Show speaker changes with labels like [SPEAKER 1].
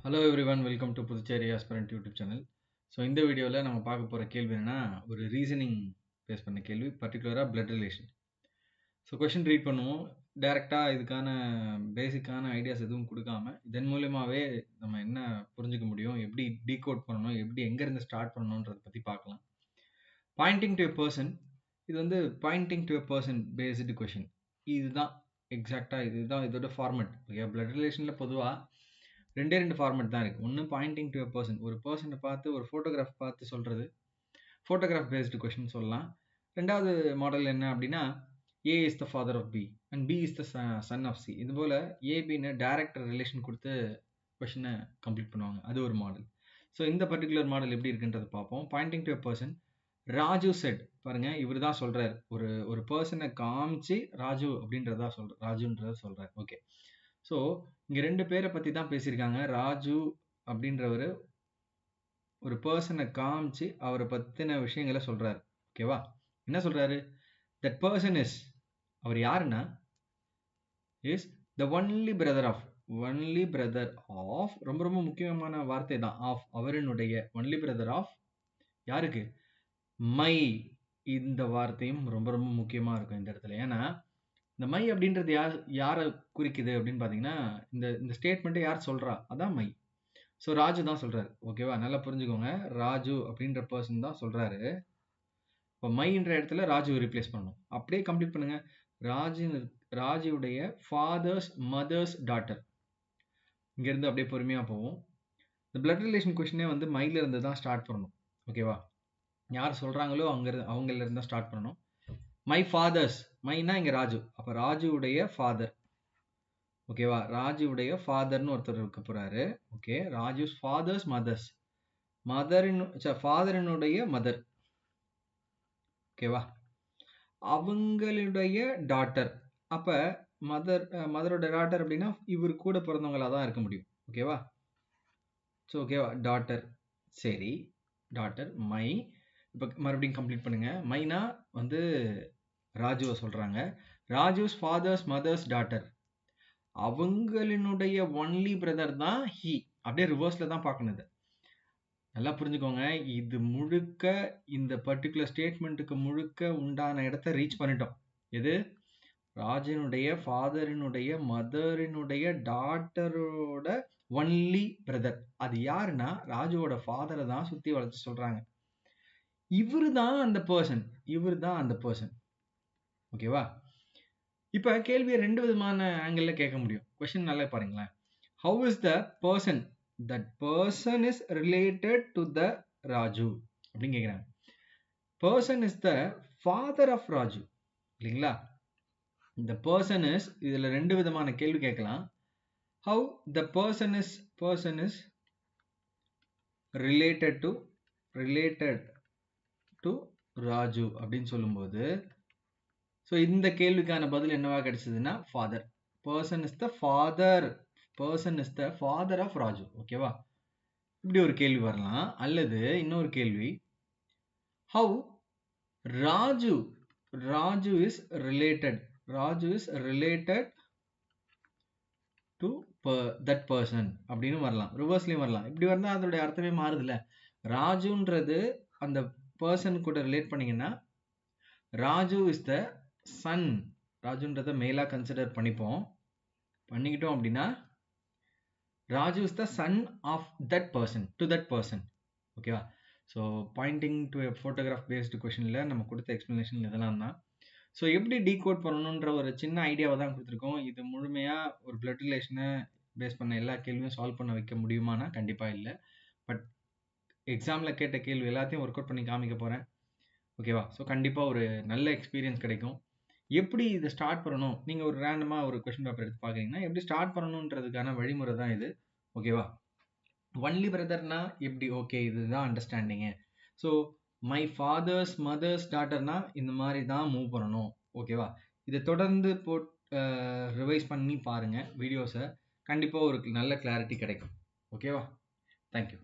[SPEAKER 1] Hello everyone, welcome to Puducherry aspirant YouTube channel. So இந்த வீடியோவில் நம்ம பார்க்க போகிற கேள்வி என்னன்னா, ஒரு ரீசனிங் பேஸ் பண்ண கேள்வி, பர்டிகுலராக blood relation. So question read பண்ணுவோம். டைரெக்டாக இதுக்கான பேசிக்கான ஐடியாஸ் எதுவும் கொடுக்காம இதன் மூலியமாகவே நம்ம என்ன புரிஞ்சுக்க முடியும், எப்படி டீகோட் பண்ணணும், எப்படி எங்கேருந்து ஸ்டார்ட் பண்ணணுன்றதை பற்றி பார்க்கலாம். பாயிண்டிங் டு எ பர்சன், இது வந்து Poynting to a person based question. இதுதான் எக்ஸாக்டாக இதுதான் இதோட ஃபார்மெட். ஓகே, பிளட் ரிலேஷனில் பொதுவாக ரெண்டு ஃபார்மேட் தான் இருக்குது. ஒன்று பாயிண்டிங் டு எ பர்சன், ஒரு பர்சனை பார்த்து ஒரு ஃபோட்டோகிராஃப் பார்த்து சொல்கிறது, ஃபோட்டோகிராஃப் பேஸ்டு கொஷின் சொல்லலாம். ரெண்டாவது மாடல் என்ன அப்படின்னா, A is the father of B and B is the son of C. இது போல் ஏபின்னு டேரக்டர் ரிலேஷன் கொடுத்து கொஷினை கம்ப்ளீட் பண்ணுவாங்க. அது ஒரு மாடல். ஸோ இந்த பர்டிகுலர் மாடல் எப்படி இருக்குன்றதை பார்ப்போம். Poynting to a person, Raju set. பாருங்க, இவர் தான் சொல்றாரு, ஒரு பர்சனை காமிச்சு ராஜு அப்படின்றதா ராஜுன்றத சொல்றாரு. ஓகே, ஸோ இங்கே ரெண்டு பேரை பற்றி தான் பேசியிருக்காங்க. ராஜு அப்படின்றவர் ஒரு பர்சனை காமிச்சு அவரை பற்றின விஷயங்களை சொல்கிறாரு. ஓகேவா? என்ன சொல்கிறாரு? தட் பர்சன் இஸ், அவர் யாருன்னா, is the only brother of, only brother of, ரொம்ப ரொம்ப முக்கியமான வார்த்தை தான் ஆஃப், அவரினுடைய, ஒன்லி பிரதர் ஆஃப் யாருக்கு? மை. இந்த வார்த்தையும் ரொம்ப ரொம்ப முக்கியமாக இருக்கும் இந்த இடத்துல. ஏன்னா இந்த மை அப்படின்றது யாரை குறிக்குது அப்படின்னு பார்த்தீங்கன்னா, இந்த ஸ்டேட்மெண்ட்டை யார் சொல்கிறா, அதான் மை. ஸோ ராஜு தான் சொல்கிறாரு. ஓகேவா? நல்லா புரிஞ்சுக்கோங்க, ராஜு அப்படின்ற பர்சன் தான் சொல்கிறாரு. இப்போ மைன்ற இடத்துல ராஜுவை ரீப்ளேஸ் பண்ணணும். அப்படியே கம்ப்ளீட் பண்ணுங்க. ராஜுடைய ஃபாதர்ஸ் மதர்ஸ் டாட்டர். இங்கேருந்து அப்படியே பொறுமையாக போவோம். இந்த பிளட் ரிலேஷன் கொஷினே வந்து மைல இருந்து தான் ஸ்டார்ட் பண்ணணும். ஓகேவா? யார் சொல்கிறாங்களோ அவங்கள இருந்து தான் ஸ்டார்ட் பண்ணணும். மை ஃபாதர்ஸ், மைனா இங்கே ராஜு, அப்போ ராஜுவுடைய ஃபாதர். ஓகேவா? ராஜுவுடைய ஃபாதர்னு ஒருத்தர் இருக்க போறாரு. ஓகே, ராஜுஸ் ஃபாதர்ஸ் மதர்ஸ், ஃபாதரினுடைய மதர். ஓகேவா? அவங்களுடைய டாட்டர். அப்ப மதரோட டாட்டர் அப்படின்னா இவர் கூட பிறந்தவங்களா தான் இருக்க முடியும். ஓகேவா? ஸோ ஓகேவா, டாட்டர். சரி, டாட்டர் மை. இப்போ மறுபடியும் கம்ப்ளீட் பண்ணுங்க. மைனா வந்து ராஜுவை சொல்றாங்க. ராஜுஸ் ஃபாதர்ஸ் மதர்ஸ் டாட்டர், அவங்களினுடைய ஒன்லி பிரதர் தான் ஹி. அப்படியே ரிவர்ஸ்ல தான் பார்க்கணும். இது நல்லா புரிஞ்சுக்கோங்க. இது முழுக்க இந்த பர்டிகுலர் ஸ்டேட்மெண்ட்டுக்கு முழுக்க உண்டான இடத்த ரீச் பண்ணிட்டோம். எது? ராஜனுடைய ஃபாதரினுடைய மதரினுடைய டாட்டரோட ஒன்லி பிரதர். அது யாருன்னா ராஜுவோட ஃபாதரை தான் சுத்தி வளைச்சு சொல்றாங்க. இவரு தான் அந்த பர்சன், இவர் தான் அந்த பர்சன். ஓகேவா? இப்ப கேள்வியை ரெண்டு விதமான ஆங்கிள் கேட்க முடியும். கொஸ்டின் நல்லா பாருங்களேன். How is the person, that person is related to the Raju அப்படின்னு கேட்குறாங்க. Person is the father of Raju இல்லைங்களா? இந்த பர்சன் இஸ், இதுல ரெண்டு விதமான கேள்வி கேட்கலாம். How the person is related to Raju அப்படின்னு சொல்லும்போது, ஸோ இந்த கேள்விக்கான பதில் என்னவா கிடைச்சதுன்னா father. Person is the father, person is the father of Raju. ஓகேவா? இப்படி ஒரு கேள்வி வரலாம். அல்லது இன்னொரு கேள்வி, how Raju is related to that person அப்படின்னு வரலாம். ரிவர்ஸ்லயும் வரலாம். இப்படி வந்தா அதோடைய அர்த்தமே மாறுதுல்ல. ராஜுன்றது அந்த பர்சன் கூட ரிலேட் பண்ணீங்கன்னா, ராஜு இஸ் த சன், ராஜுன்றதை மேலா கன்சிடர் பண்ணிக்கிட்டோம் அப்படின்னா, Raju is the son of that person, to that person. ஓகேவா? So pointing to photograph based கொஷனில் நம்ம கொடுத்த எக்ஸ்ப்ளனேஷன் இதெல்லாம் தான். ஸோ எப்படி டீகோட் பண்ணணுன்ற ஒரு சின்ன ஐடியாவை தான் கொடுத்துருக்கோம். இது முழுமையாக ஒரு பிளட் ரிலேஷனை பேஸ் பண்ண எல்லா கேள்வியும் சால்வ் பண்ண வைக்க முடியுமானா கண்டிப்பாக இல்லை. பட் எக்ஸாமில் கேட்ட கேள்வி எல்லாத்தையும் ஒர்க் அவுட் பண்ணி காமிக்க போகிறேன். ஓகேவா? ஸோ கண்டிப்பாக ஒரு நல்ல எக்ஸ்பீரியன்ஸ் கிடைக்கும். எப்படி இதை ஸ்டார்ட் பண்ணணும், நீங்கள் ஒரு ரேண்டமாக ஒரு கொஷின் பேப்பர் எடுத்து பார்க்குறீங்கன்னா எப்படி ஸ்டார்ட் பண்ணணுன்றதுக்கான வழிமுறை தான் இது. ஓகேவா? ஒன்லி பிரதர்னா எப்படி? ஓகே, இதுதான் understanding. So my father's mother's டாட்டர்னா இந்த மாதிரி தான் மூவ் பண்ணணும். ஓகேவா? இதை தொடர்ந்து ரிவைஸ் பண்ணி பாருங்கள் வீடியோஸை. கண்டிப்பாக ஒரு நல்ல கிளாரிட்டி கிடைக்கும். ஓகேவா? தேங்க்யூ.